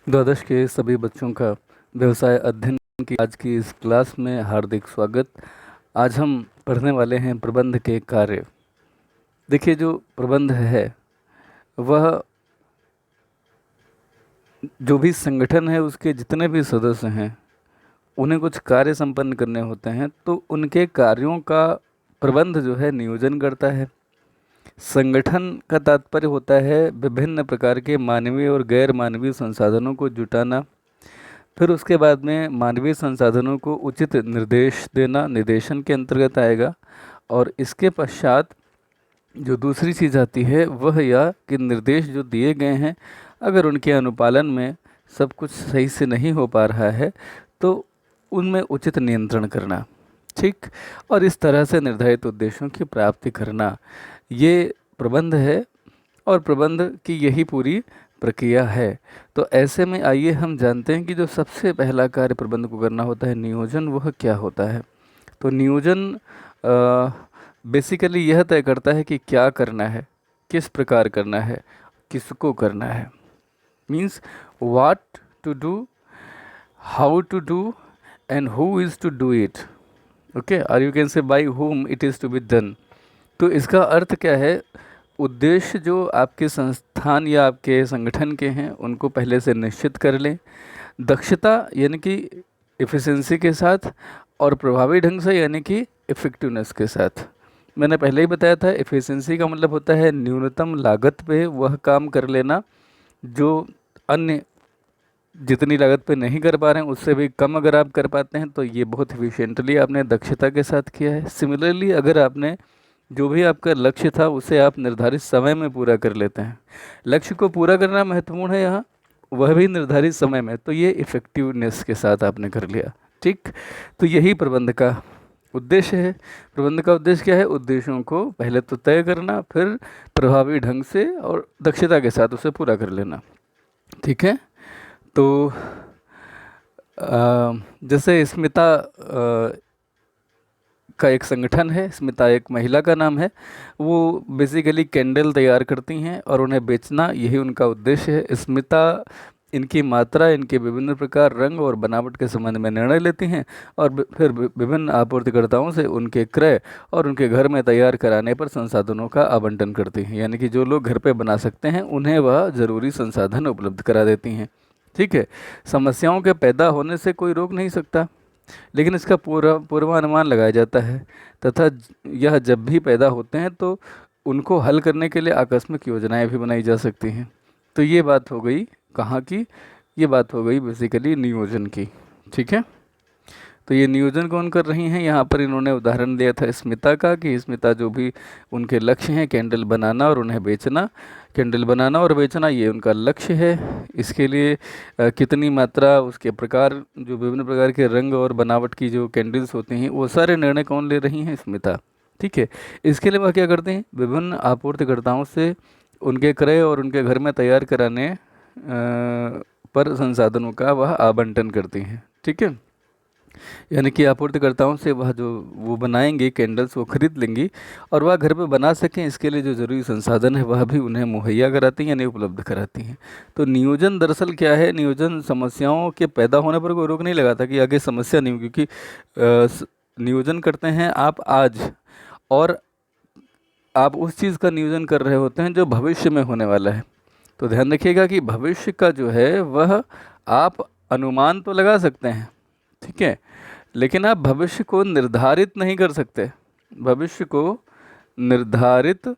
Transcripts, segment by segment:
द्वादश के सभी बच्चों का व्यवसाय अध्ययन की आज की इस क्लास में हार्दिक स्वागत। आज हम पढ़ने वाले हैं प्रबंध के कार्य। देखिए, जो प्रबंध है वह जो भी संगठन है उसके जितने भी सदस्य हैं उन्हें कुछ कार्य संपन्न करने होते हैं, तो उनके कार्यों का प्रबंध जो है नियोजन करता है। संगठन का तात्पर्य होता है विभिन्न प्रकार के मानवीय और गैर मानवीय संसाधनों को जुटाना, फिर उसके बाद में मानवीय संसाधनों को उचित निर्देश देना निर्देशन के अंतर्गत आएगा। और इसके पश्चात जो दूसरी चीज़ आती है वह यह कि निर्देश जो दिए गए हैं अगर उनके अनुपालन में सब कुछ सही से नहीं हो पा रहा है तो उनमें उचित नियंत्रण करना, ठीक, और इस तरह से निर्धारित उद्देश्यों की प्राप्ति करना, ये प्रबंध है और प्रबंध की यही पूरी प्रक्रिया है। तो ऐसे में आइए हम जानते हैं कि जो सबसे पहला कार्य प्रबंध को करना होता है नियोजन, वह क्या होता है। तो नियोजन बेसिकली यह तय करता है कि क्या करना है, किस प्रकार करना है, किसको करना है। Means what to do, how to do and who is to do it. Okay, और you can say by whom it is to be done. तो इसका अर्थ क्या है, उद्देश्य जो आपके संस्थान या आपके संगठन के हैं उनको पहले से निश्चित कर लें, दक्षता यानी कि एफिशिएंसी के साथ, और प्रभावी ढंग से यानी कि इफ़ेक्टिवनेस के साथ। मैंने पहले ही बताया था, एफिशिएंसी का मतलब होता है न्यूनतम लागत पे वह काम कर लेना जो अन्य जितनी लागत पे नहीं कर पा रहे हैं उससे भी कम अगर आप कर पाते हैं तो ये बहुत एफिशिएंटली आपने दक्षता के साथ किया है। सिमिलरली अगर आपने जो भी आपका लक्ष्य था उसे आप निर्धारित समय में पूरा कर लेते हैं, लक्ष्य को पूरा करना महत्वपूर्ण है यहाँ, वह भी निर्धारित समय में, तो ये इफ़ेक्टिवनेस के साथ आपने कर लिया, ठीक। तो यही प्रबंध का उद्देश्य है। प्रबंध का उद्देश्य क्या है, उद्देश्यों को पहले तो तय करना, फिर प्रभावी ढंग से और दक्षता के साथ उसे पूरा कर लेना, ठीक है। तो जैसे स्मिता का एक संगठन है, स्मिता एक महिला का नाम है, वो बेसिकली कैंडल तैयार करती हैं और उन्हें बेचना यही उनका उद्देश्य है। स्मिता इनकी मात्रा, इनके विभिन्न प्रकार, रंग और बनावट के संबंध में निर्णय लेती हैं और फिर विभिन्न आपूर्तिकर्ताओं से उनके क्रय और उनके घर में तैयार कराने पर संसाधनों का आवंटन करती हैं। यानी कि जो लोग घर पे बना सकते हैं उन्हें वह ज़रूरी संसाधन उपलब्ध करा देती हैं, ठीक है। समस्याओं के पैदा होने से कोई रोक नहीं सकता, लेकिन इसका पूर्वानुमान लगाया जाता है तथा यह जब भी पैदा होते हैं तो उनको हल करने के लिए आकस्मिक योजनाएं भी बनाई जा सकती हैं। तो ये बात हो गई कहाँ की, ये बात हो गई बेसिकली नियोजन की, ठीक है। तो ये नियोजन कौन कर रही हैं, यहाँ पर इन्होंने उदाहरण दिया था स्मिता का कि स्मिता जो भी उनके लक्ष्य हैं कैंडल बनाना और उन्हें बेचना, कैंडल बनाना और बेचना ये उनका लक्ष्य है। इसके लिए कितनी मात्रा, उसके प्रकार, जो विभिन्न प्रकार के रंग और बनावट की जो कैंडल्स होती हैं वो सारे निर्णय कौन ले रही हैं, स्मिता, ठीक है। इसके लिए वह क्या करते हैं, विभिन्न आपूर्तिकर्ताओं से उनके क्रय और उनके घर में तैयार कराने पर संसाधनों का वह आवंटन करती हैं, ठीक है। यानी कि आपूर्तिकर्ताओं से वह जो वो बनाएंगे कैंडल्स वो खरीद लेंगी और वह घर पे बना सकें, इसके लिए जो ज़रूरी संसाधन है वह भी उन्हें मुहैया कराती हैं यानी उपलब्ध कराती हैं। तो नियोजन दरअसल क्या है, नियोजन समस्याओं के पैदा होने पर कोई रोक नहीं लगाता कि आगे समस्या नहीं हो, क्योंकि नियोजन करते हैं आप आज, और आप उस चीज़ का नियोजन कर रहे होते हैं जो भविष्य में होने वाला है। तो ध्यान रखिएगा कि भविष्य का जो है वह आप अनुमान तो लगा सकते हैं, ठीक है, लेकिन आप भविष्य को निर्धारित नहीं कर सकते, भविष्य को निर्धारित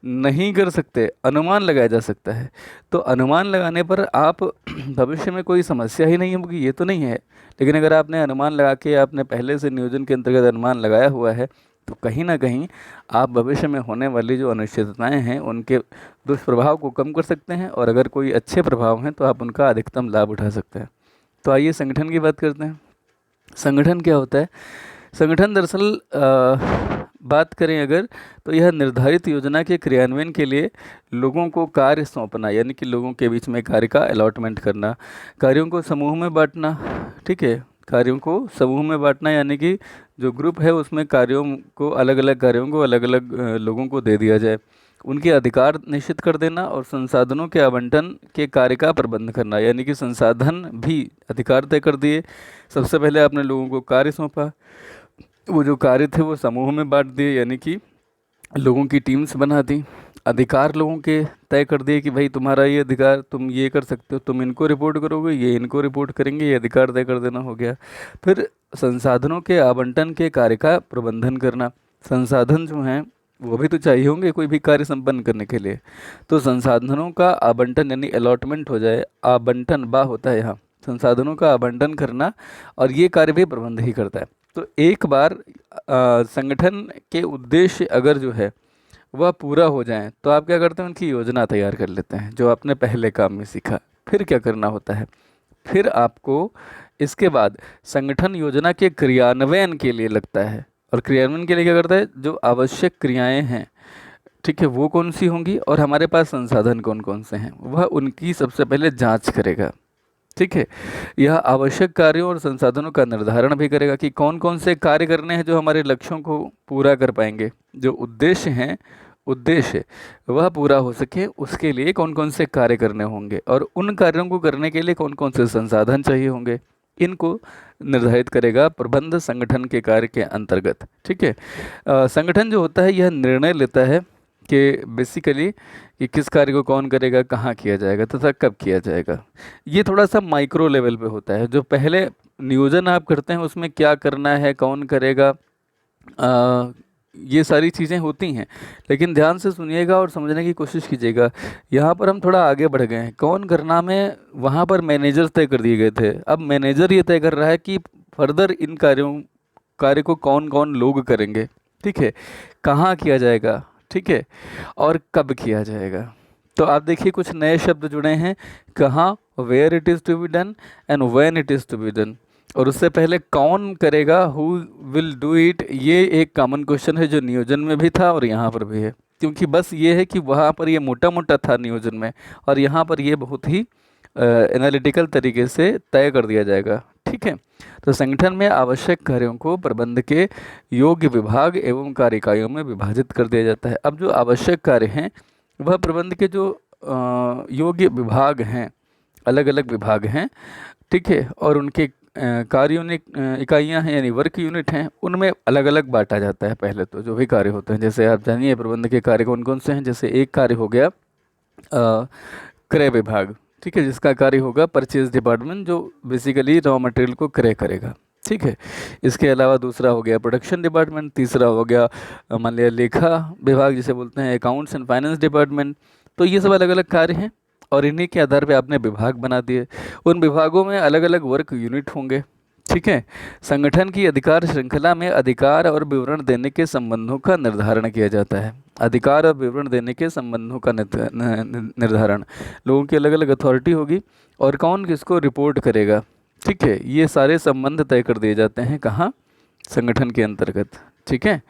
नहीं कर सकते, अनुमान लगाया जा सकता है। तो अनुमान लगाने पर आप भविष्य में कोई समस्या ही नहीं होगी ये तो नहीं है, लेकिन अगर आपने अनुमान लगा के आपने पहले से नियोजन के अंतर्गत अनुमान लगाया हुआ है तो कहीं ना कहीं आप भविष्य में होने वाली जो अनिश्चितताएं हैं उनके दुष्प्रभाव को कम कर सकते हैं, और अगर कोई अच्छे प्रभाव हैं तो आप उनका अधिकतम लाभ उठा सकते हैं। तो आइए संगठन की बात करते हैं। संगठन क्या होता है, संगठन दरअसल बात करें अगर तो यह निर्धारित योजना के क्रियान्वयन के लिए लोगों को कार्य सौंपना, यानी कि लोगों के बीच में कार्य का अलॉटमेंट करना, कार्यों को समूह में बांटना, ठीक है, कार्यों को समूह में बांटना यानी कि जो ग्रुप है उसमें कार्यों को अलग अलग लोगों को दे दिया जाए, उनके अधिकार निश्चित कर देना और संसाधनों के आवंटन के कार्य का प्रबंध करना, यानी कि संसाधन भी अधिकार तय कर दिए। सबसे पहले आपने लोगों को कार्य सौंपा, वो जो कार्य थे वो समूह में बांट दिए, यानी कि लोगों की टीम्स बना दी। अधिकार लोगों के तय कर दिए कि भाई तुम्हारा ये अधिकार, तुम ये कर सकते हो, तुम इनको रिपोर्ट करोगे, ये इनको रिपोर्ट करेंगे, ये अधिकार तय कर देना हो गया। फिर संसाधनों के आवंटन के कार्य का प्रबंधन करना। संसाधन जो हैं वो भी तो चाहिए होंगे कोई भी कार्य संपन्न करने के लिए, तो संसाधनों का आवंटन यानी अलॉटमेंट हो जाए, आवंटन बा होता है यहाँ, संसाधनों का आवंटन करना, और ये कार्य भी प्रबंध ही करता है। तो एक बार संगठन के उद्देश्य अगर जो है वह पूरा हो जाए तो आप क्या करते हैं, उनकी योजना तैयार कर लेते हैं, जो आपने पहले काम में सीखा। फिर क्या करना होता है, फिर आपको इसके बाद संगठन योजना के क्रियान्वयन के लिए लगता है, और क्रियान्वयन के लिए क्या करता है, जो आवश्यक क्रियाएं हैं, ठीक है, वो कौन सी होंगी और हमारे पास संसाधन कौन कौन से हैं, वह उनकी सबसे पहले जांच करेगा। ठीक है, यह आवश्यक कार्यों और संसाधनों का निर्धारण भी करेगा कि कौन कौन से कार्य करने हैं जो हमारे लक्ष्यों को पूरा कर पाएंगे, जो उद्देश्य हैं, उद्देश्य वह पूरा हो सके उसके लिए कौन कौन से कार्य करने होंगे, और उन कार्यों को करने के लिए कौन कौन से संसाधन चाहिए होंगे, इनको निर्धारित करेगा प्रबंध संगठन के कार्य के अंतर्गत। ठीक है, संगठन जो होता है यह निर्णय लेता है कि बेसिकली कि किस कार्य को कौन करेगा, कहाँ किया जाएगा तथा कब किया जाएगा। ये थोड़ा सा माइक्रो लेवल पे होता है। जो पहले नियोजन आप करते हैं उसमें क्या करना है, कौन करेगा, ये सारी चीज़ें होती हैं, लेकिन ध्यान से सुनिएगा और समझने की कोशिश कीजिएगा। यहाँ पर हम थोड़ा आगे बढ़ गए हैं। कौन करना में वहाँ पर मैनेजर तय कर दिए गए थे, अब मैनेजर ये तय कर रहा है कि फर्दर इन कार्य को कौन कौन लोग करेंगे, ठीक है, कहाँ किया जाएगा, ठीक है, और कब किया जाएगा। तो आप देखिए कुछ नए शब्द जुड़े हैं, कहाँ, where it is to be done and when it is to be done, और उससे पहले कौन करेगा, हु विल डू इट। ये एक कॉमन क्वेश्चन है जो नियोजन में भी था और यहाँ पर भी है, क्योंकि बस ये है कि वहाँ पर ये मोटा मोटा था नियोजन में, और यहाँ पर ये बहुत ही एनालिटिकल तरीके से तय कर दिया जाएगा। ठीक है, तो संगठन में आवश्यक कार्यों को प्रबंध के योग्य विभाग एवं कार्य इकाइयों में विभाजित कर दिया जाता है। अब जो आवश्यक कार्य हैं वह प्रबंध के जो योग्य विभाग हैं, अलग अलग विभाग हैं, ठीक है, और उनके कार्य यूनिट इकाइयाँ हैं यानी वर्क यूनिट हैं, उनमें अलग अलग बांटा जाता है। पहले तो जो भी कार्य होते हैं, जैसे आप जानिए प्रबंध के कार्य कौन कौन से हैं। जैसे एक कार्य हो गया क्रय विभाग, ठीक है, जिसका कार्य होगा परचेज डिपार्टमेंट, जो बेसिकली रॉ मटेरियल को क्रय करेगा। ठीक है, इसके अलावा दूसरा हो गया प्रोडक्शन डिपार्टमेंट, तीसरा हो गया मान लिया लेखा विभाग जिसे बोलते हैं, अकाउंट्स एंड फाइनेंस डिपार्टमेंट। तो ये सब अलग अलग कार्य हैं और इन्हीं के आधार पे आपने विभाग बना दिए। उन विभागों में अलग अलग वर्क यूनिट होंगे। ठीक है, संगठन की अधिकार श्रृंखला में अधिकार और विवरण देने के संबंधों का निर्धारण किया जाता है। अधिकार और विवरण देने के संबंधों का निर्धारण, लोगों की अलग अलग अथॉरिटी होगी और कौन किसको रिपोर्ट करेगा। ठीक है, ये सारे संबंध तय कर दिए जाते हैं कहाँ, संगठन के अंतर्गत। ठीक है,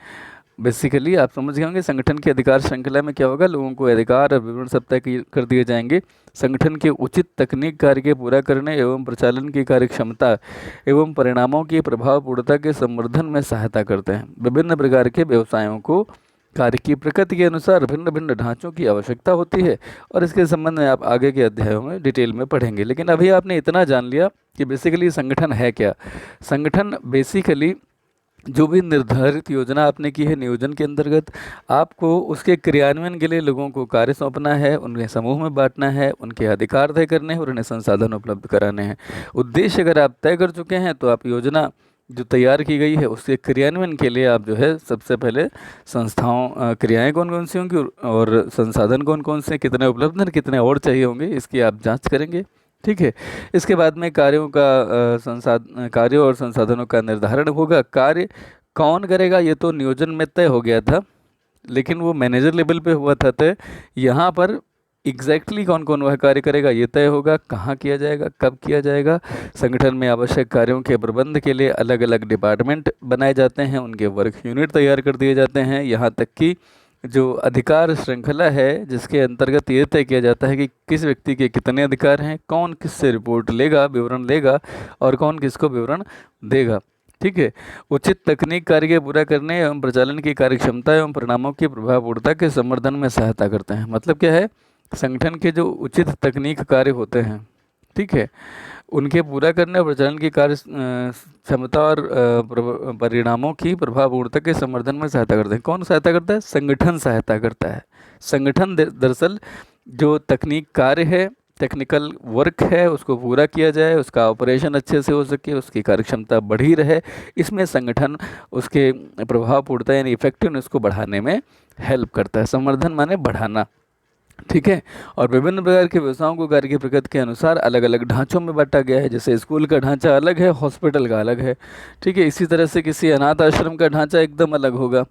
बेसिकली आप समझ गए होंगे संगठन की अधिकार श्रृंखला में क्या होगा, लोगों को अधिकार और विवरण सब तय कर दिए जाएंगे। संगठन के उचित तकनीक कार्य के पूरा करने एवं प्रचालन की कार्यक्षमता एवं परिणामों की प्रभावपूर्णता के संवर्धन में सहायता करते हैं। विभिन्न प्रकार के व्यवसायों को कार्य की प्रकृति के अनुसार भिन्न भिन्न ढांचों की आवश्यकता होती है, और इसके संबंध में आप आगे के अध्यायों में डिटेल में पढ़ेंगे। लेकिन अभी आपने इतना जान लिया कि बेसिकली संगठन है क्या। संगठन बेसिकली जो भी निर्धारित योजना आपने की है नियोजन के अंतर्गत, आपको उसके क्रियान्वयन के लिए लोगों को कार्य सौंपना है, उन्हें समूह में बांटना है, उनके अधिकार तय करने हैं और उन्हें संसाधन उपलब्ध कराने हैं। उद्देश्य अगर आप तय कर चुके हैं तो आप योजना जो तैयार की गई है उसके क्रियान्वयन के लिए आप जो है सबसे पहले संस्थाओं क्रियाएं कौन कौन सी होंगी और संसाधन कौन कौन से, कितने उपलब्ध हैं, कितने और चाहिए होंगे, इसकी आप जाँच करेंगे। ठीक है, इसके बाद में कार्यों और संसाधनों का निर्धारण होगा। कार्य कौन करेगा ये तो नियोजन में तय हो गया था, लेकिन वो मैनेजर लेवल पे हुआ था तय। यहाँ पर एग्जैक्टली कौन कौन वह कार्य करेगा ये तय होगा, कहाँ किया जाएगा, कब किया जाएगा। संगठन में आवश्यक कार्यों के प्रबंध के लिए अलग अलग डिपार्टमेंट बनाए जाते हैं, उनके वर्क यूनिट तैयार कर दिए जाते हैं। यहाँ तक कि जो अधिकार श्रृंखला है जिसके अंतर्गत ये तय किया जाता है कि किस व्यक्ति के कितने अधिकार हैं, कौन किससे रिपोर्ट लेगा, विवरण लेगा और कौन किसको विवरण देगा। ठीक है। उचित तकनीक कार्य के पूरा करने एवं प्रचालन की कार्यक्षमता एवं परिणामों की प्रभावपूर्णता के संवर्धन में सहायता करते हैं। मतलब क्या है, संगठन के जो उचित तकनीक कार्य होते हैं, ठीक है, उनके पूरा करने और प्रचालन की कार्य क्षमता और परिणामों की प्रभावपूर्णता के संवर्धन में सहायता करते हैं। कौन सहायता करता है? संगठन सहायता करता है। संगठन दरअसल जो तकनीक कार्य है, टेक्निकल वर्क है, उसको पूरा किया जाए, उसका ऑपरेशन अच्छे से हो सके, उसकी कार्यक्षमता बढ़ी रहे, इसमें संगठन उसके प्रभावपूर्णता यानी इफेक्टिवनेस को बढ़ाने में हेल्प करता है। संवर्धन माने बढ़ाना, ठीक है। और विभिन्न प्रकार के व्यवसायों को कार्य की प्रकृति के अनुसार अलग अलग ढांचों में बांटा गया है। जैसे स्कूल का ढांचा अलग है, हॉस्पिटल का अलग है, ठीक है। इसी तरह से किसी अनाथ आश्रम का ढांचा एकदम अलग होगा,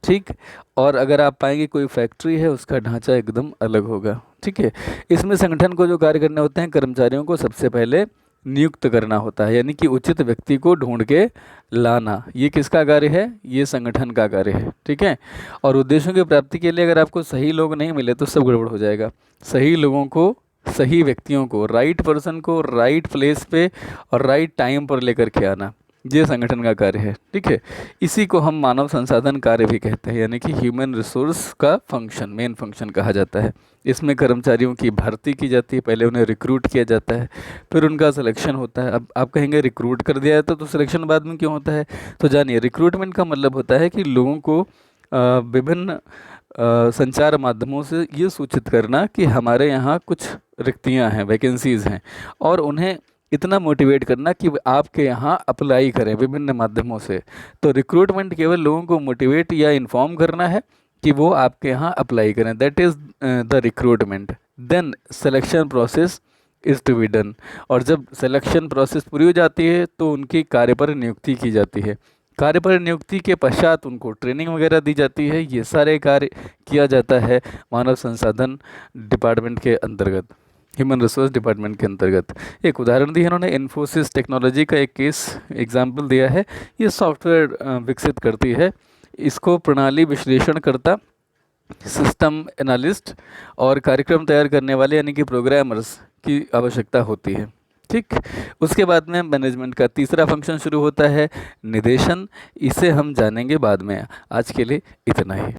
ठीक। और अगर आप पाएंगे कोई फैक्ट्री है, उसका ढांचा एकदम अलग होगा, ठीक है। इसमें संगठन को जो कार्य करने होते हैं, कर्मचारियों को सबसे पहले नियुक्त करना होता है, यानी कि उचित व्यक्ति को ढूंढ के लाना। ये किसका कार्य है? ये संगठन का कार्य है, ठीक है। और उद्देश्यों की प्राप्ति के लिए अगर आपको सही लोग नहीं मिले तो सब गड़बड़ हो जाएगा। सही लोगों को, सही व्यक्तियों को, राइट पर्सन को राइट प्लेस पे और राइट टाइम पर लेकर के आना, ये संगठन का कार्य है, ठीक है। इसी को हम मानव संसाधन कार्य भी कहते हैं, यानी कि ह्यूमन रिसोर्स का फंक्शन, मेन फंक्शन कहा जाता है। इसमें कर्मचारियों की भर्ती की जाती है, पहले उन्हें रिक्रूट किया जाता है, फिर उनका सिलेक्शन होता है। अब आप कहेंगे रिक्रूट कर दिया है तो सिलेक्शन बाद में क्यों होता है? तो जानिए, रिक्रूटमेंट का मतलब होता है कि लोगों को विभिन्न संचार माध्यमों से ये सूचित करना कि हमारे यहाँ कुछ रिक्तियाँ हैं, वैकेंसीज़ हैं, और उन्हें इतना मोटिवेट करना कि आपके यहाँ अप्लाई करें विभिन्न माध्यमों से। तो रिक्रूटमेंट केवल लोगों को मोटिवेट या इन्फॉर्म करना है कि वो आपके यहाँ अप्लाई करें, that is the recruitment. Then selection process is to be done, और जब सिलेक्शन प्रोसेस पूरी हो जाती है तो उनकी कार्य पर नियुक्ति की जाती है। कार्य पर नियुक्ति के पश्चात उनको ट्रेनिंग वगैरह दी जाती है। ये सारे कार्य किया जाता है मानव संसाधन डिपार्टमेंट के अंतर्गत, ह्यूमन रिसोर्स डिपार्टमेंट के अंतर्गत। एक उदाहरण दी है इन्होंने, इन्फोसिस टेक्नोलॉजी का एक केस एग्जाम्पल दिया है। ये सॉफ्टवेयर विकसित करती है, इसको प्रणाली विश्लेषणकर्ता, सिस्टम एनालिस्ट और कार्यक्रम तैयार करने वाले यानी कि प्रोग्रामर्स की आवश्यकता होती है, ठीक। उसके बाद में मैनेजमेंट का तीसरा फंक्शन शुरू होता है, निदेशन। इसे हम जानेंगे बाद में। आज के लिए इतना ही।